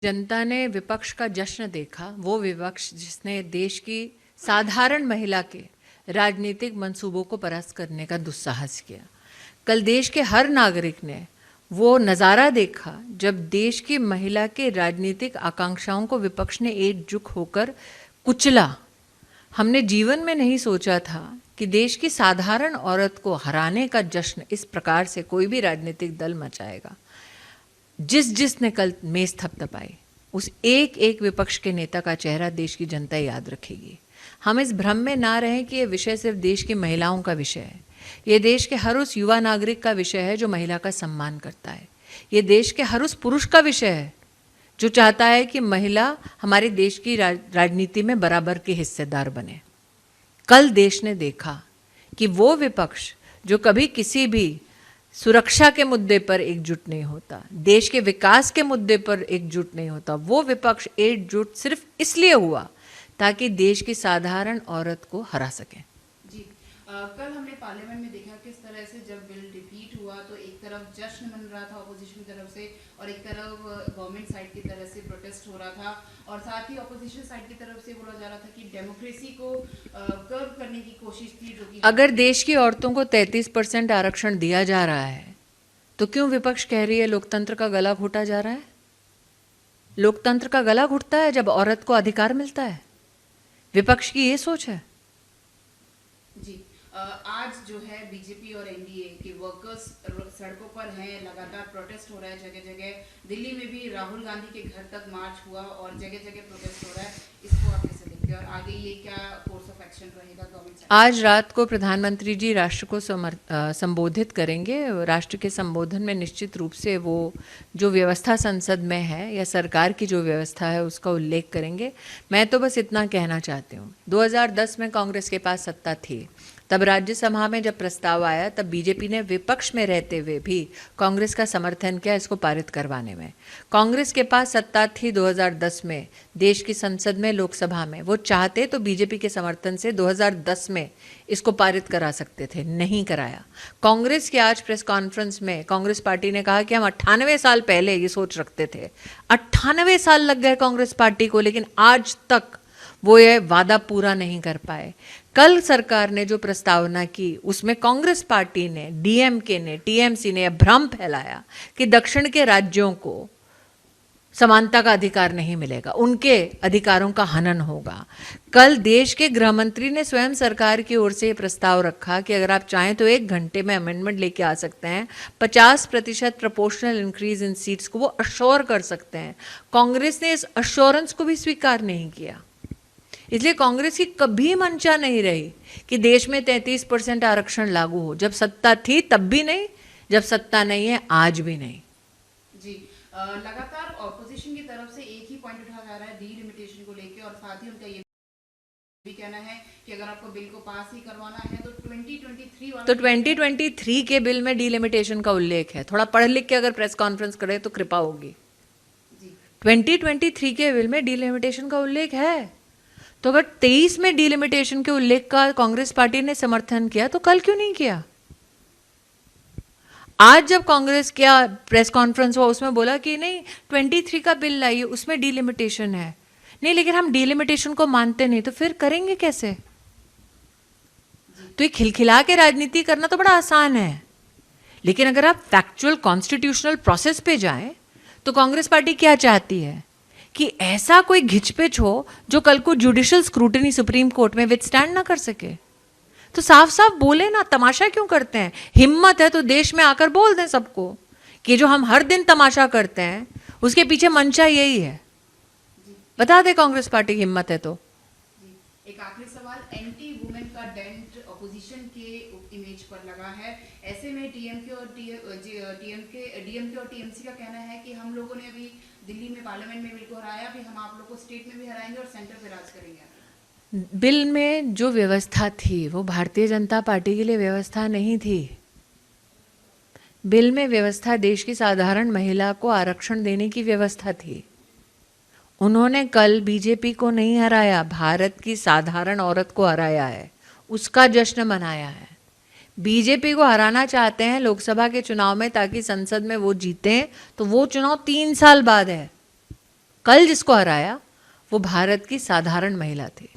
जनता ने विपक्ष का जश्न देखा, वो विपक्ष जिसने देश की साधारण महिला के राजनीतिक मंसूबों को परास्त करने का दुस्साहस किया। कल देश के हर नागरिक ने वो नज़ारा देखा जब देश की महिला के राजनीतिक आकांक्षाओं को विपक्ष ने एकजुट होकर कुचला। हमने जीवन में नहीं सोचा था कि देश की साधारण औरत को हराने का जश्न इस प्रकार से कोई भी राजनीतिक दल मचाएगा। जिसने कल मेज थपथपाई, उस एक एक विपक्ष के नेता का चेहरा देश की जनता याद रखेगी। हम इस भ्रम में ना रहें कि ये विषय सिर्फ देश की महिलाओं का विषय है। ये देश के हर उस युवा नागरिक का विषय है जो महिला का सम्मान करता है। ये देश के हर उस पुरुष का विषय है जो चाहता है कि महिला हमारे देश की राजनीति में बराबर के हिस्सेदार बने। कल देश ने देखा कि वो विपक्ष जो कभी किसी भी सुरक्षा के मुद्दे पर एकजुट नहीं होता, देश के विकास के मुद्दे पर एकजुट नहीं होता, वो विपक्ष एकजुट सिर्फ इसलिए हुआ ताकि देश की साधारण औरत को हरा सके। जी, कल हमने पार्लियामेंट में देखा किस तरह से जब बिल डिफीट हुआ तो एक तरफ जश्न मन रहा था ऑपोजिशन की तरफ से और एक तरफ गवर्नमेंट साइड की तरफ से प्रोटेस्ट हो रहा था और साथ ही ऑपोजिशन साइड की तरफ से बोला जा रहा था कि डेमोक्रेसी को कर्व करने की कोशिश थी, जो कि अगर देश की औरतों को 33% आरक्षण दिया जा रहा है तो क्यों विपक्ष कह रही है लोकतंत्र का गला घोटा जा रहा है? लोकतंत्र का गला घुटता है जब औरत को अधिकार मिलता है। विपक्ष की ये सोच है। जी, आज जो है बीजेपी और एनडीए के वर्कर्स सड़कों पर हैं, लगातार प्रोटेस्ट हो रहा है जगह जगह। दिल्ली में भी राहुल गांधी के घर तक मार्च हुआ और जगह जगह प्रोटेस्ट हो रहा है। इसको आप कैसे देखते हैं और आगे ये क्या कोर्स ऑफ एक्शन रहेगा गवर्नमेंट से? आज रात को प्रधानमंत्री जी राष्ट्र को संबोधित करेंगे। राष्ट्र के संबोधन में निश्चित रूप से वो जो व्यवस्था संसद में है या सरकार की जो व्यवस्था है उसका उल्लेख करेंगे। मैं तो बस इतना कहना चाहती हूँ, 2010 में कांग्रेस के पास सत्ता थी, तब राज्यसभा में जब प्रस्ताव आया तब बीजेपी ने विपक्ष में रहते हुए भी कांग्रेस का समर्थन किया इसको पारित करवाने में। कांग्रेस के पास सत्ता थी 2010 में देश की संसद में, लोकसभा में। वो चाहते तो बीजेपी के समर्थन से 2010 में इसको पारित करा सकते थे, नहीं कराया। कांग्रेस की आज प्रेस कॉन्फ्रेंस में कांग्रेस पार्टी ने कहा कि हम 98 साल पहले ये सोच रखते थे। 98 साल लग गए कांग्रेस पार्टी को, लेकिन आज तक वो ये वादा पूरा नहीं कर पाए। कल सरकार ने जो प्रस्तावना की उसमें कांग्रेस पार्टी ने, डीएमके ने, टीएमसी ने यह भ्रम फैलाया कि दक्षिण के राज्यों को समानता का अधिकार नहीं मिलेगा, उनके अधिकारों का हनन होगा। कल देश के गृह मंत्री ने स्वयं सरकार की ओर से ये प्रस्ताव रखा कि अगर आप चाहें तो 1 घंटे में अमेंडमेंट लेके आ सकते हैं, 50% प्रोपोर्शनल इंक्रीज इन सीट्स को वो अश्योर कर सकते हैं। कांग्रेस ने इस अश्योरेंस को भी स्वीकार नहीं किया। इसलिए कांग्रेस की कभी मंशा नहीं रही कि देश में 33% आरक्षण लागू हो। जब सत्ता थी तब भी नहीं, जब सत्ता नहीं है आज भी नहीं। जी, लगातार ऑपोजिशन की तरफ से एक ही पॉइंट उठाया जा रहा है डीलिमिटेशन को लेकर और साथ ही उनका ये भी कहना है कि अगर आपको बिल को पास ही करवाना है तो 2023 के बिल में डीलिमिटेशन का उल्लेख है। थोड़ा पढ़ लिख के अगर प्रेस कॉन्फ्रेंस करे तो कृपा होगी। 2023 के बिल में डीलिमिटेशन का उल्लेख है, तो अगर 23 में डीलिमिटेशन के उल्लेख का कांग्रेस पार्टी ने समर्थन किया तो कल क्यों नहीं किया? आज जब कांग्रेस क्या प्रेस कॉन्फ्रेंस हुआ उसमें बोला कि नहीं 23 का बिल लाइए, उसमें डीलिमिटेशन है। नहीं, लेकिन हम डीलिमिटेशन को मानते नहीं, तो फिर करेंगे कैसे? तो ये खिलखिला के राजनीति करना तो बड़ा आसान है, लेकिन अगर आप फैक्चुअल कॉन्स्टिट्यूशनल प्रोसेस पे जाएं तो कांग्रेस पार्टी क्या चाहती है कि ऐसा कोई घिचपिच हो जो कल को जुडिशियल स्क्रूटनी सुप्रीम कोर्ट में विथस्टैंड ना कर सके। तो साफ साफ बोले ना, तमाशा क्यों करते हैं? हिम्मत है तो देश में आकर बोल दें सबको कि जो हम हर दिन तमाशा करते हैं उसके पीछे मंशा यही है। बता दे कांग्रेस पार्टी की हिम्मत है तो। एक आखिरी सवाल, एंटी वुमेन का डेंट ऑपोजिशन के इमेज पर लगा है। ऐसे में डीएमके और टीएमसी का कहना है कि हम लोगों ने अभी दिल्ली में पार्लियामेंट में बिल को हराया, भी हम आप लोग को स्टेट में भी हराएंगे और सेंटर पे राज करेंगे। बिल में जो व्यवस्था थी वो भारतीय जनता पार्टी के लिए व्यवस्था नहीं थी। बिल में व्यवस्था देश की साधारण महिला को आरक्षण देने की व्यवस्था थी। उन्होंने कल बीजेपी को नहीं हराया, भारत की साधारण औरत को हराया है, उसका जश्न मनाया है। बीजेपी को हराना चाहते हैं लोकसभा के चुनाव में ताकि संसद में वो जीते, तो वो चुनाव 3 साल बाद है। कल जिसको हराया वो भारत की साधारण महिला थी।